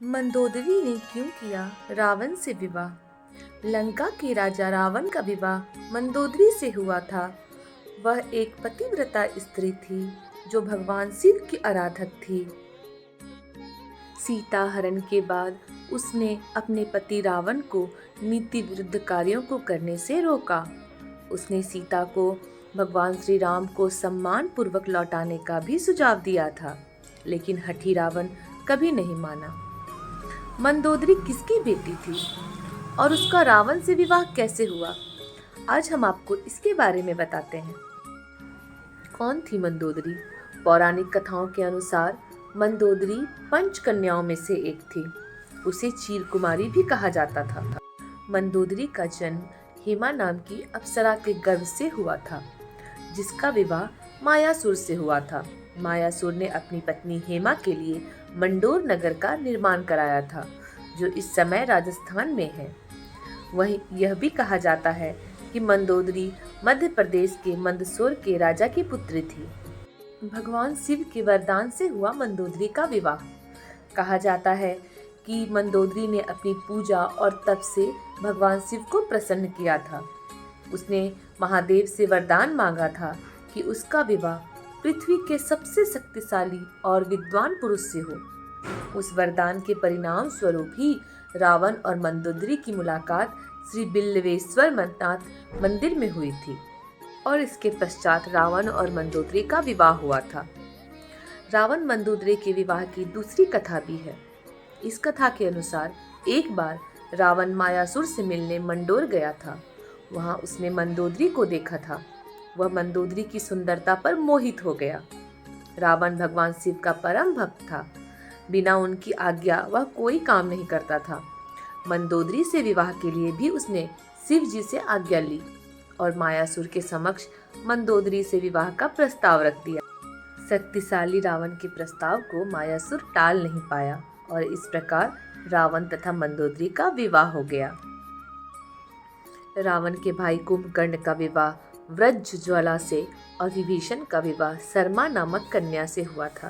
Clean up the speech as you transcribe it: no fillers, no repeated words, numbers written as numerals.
मंदोदरी ने क्यों किया रावण से विवाह? लंका के राजा रावण का विवाह मंदोदरी से हुआ था। वह एक पतिव्रता स्त्री थी जो भगवान शिव की आराधक थी। सीता हरण के बाद उसने अपने पति रावण को नीति विरुद्ध कार्यों को करने से रोका। उसने सीता को भगवान श्री राम को सम्मान पूर्वक लौटाने का भी सुझाव दिया था, लेकिन हठी रावण कभी नहीं माना। मंदोदरी किसकी बेटी थी और उसका रावण से विवाह कैसे हुआ? आज हम आपको इसके बारे में बताते हैं। कौन थी मंदोदरी? पौराणिक कथाओं के अनुसार मंदोदरी पंच कन्याओं में से एक थी। उसे चीर कुमारी भी कहा जाता था। मंदोदरी का जन्म हेमा नाम की अप्सरा के गर्भ से हुआ था, जिसका विवाह मायासुर से हुआ था। मायासुर ने अपनी पत्नी हेमा के लिए मंडोर नगर का निर्माण कराया था, जो इस समय राजस्थान में है। वहीं यह भी कहा जाता है कि मंदोदरी मध्य प्रदेश के मंदसौर के राजा की पुत्री थी। भगवान शिव के वरदान से हुआ मंदोदरी का विवाह। कहा जाता है कि मंदोदरी ने अपनी पूजा और तप से भगवान शिव को प्रसन्न किया था। उसने महादेव से वरदान मांगा था कि उसका विवाह पृथ्वी के सबसे शक्तिशाली और विद्वान पुरुष से हो। उस वरदान के परिणाम स्वरूप ही रावण और मंदोदरी की मुलाकात श्री बिल्वेश्वर नाथ मंदिर में हुई थी और इसके पश्चात रावण और मंदोदरी का विवाह हुआ था। रावण मंदोदरी के विवाह की दूसरी कथा भी है। इस कथा के अनुसार एक बार रावण मायासुर से मिलने मंडोर गया था। वहां उसने मंदोदरी को देखा था। वह मंदोदरी की सुंदरता पर मोहित हो गया। रावण भगवान शिव का परम भक्त था। बिना उनकी आज्ञा वह कोई काम नहीं करता था। मंदोदरी से विवाह के लिए भी उसने शिव जी से आज्ञा ली और मायासुर के समक्ष मंदोदरी से विवाह का प्रस्ताव रख दिया। शक्तिशाली रावण के प्रस्ताव को मायासुर टाल नहीं पाया और इस प्रकार रावण तथा मंदोदरी का विवाह हो गया। रावण के भाई कुंभकर्ण का विवाह वज्रज्वाला से और विभीषण का विवाह शर्मा नामक कन्या से हुआ था।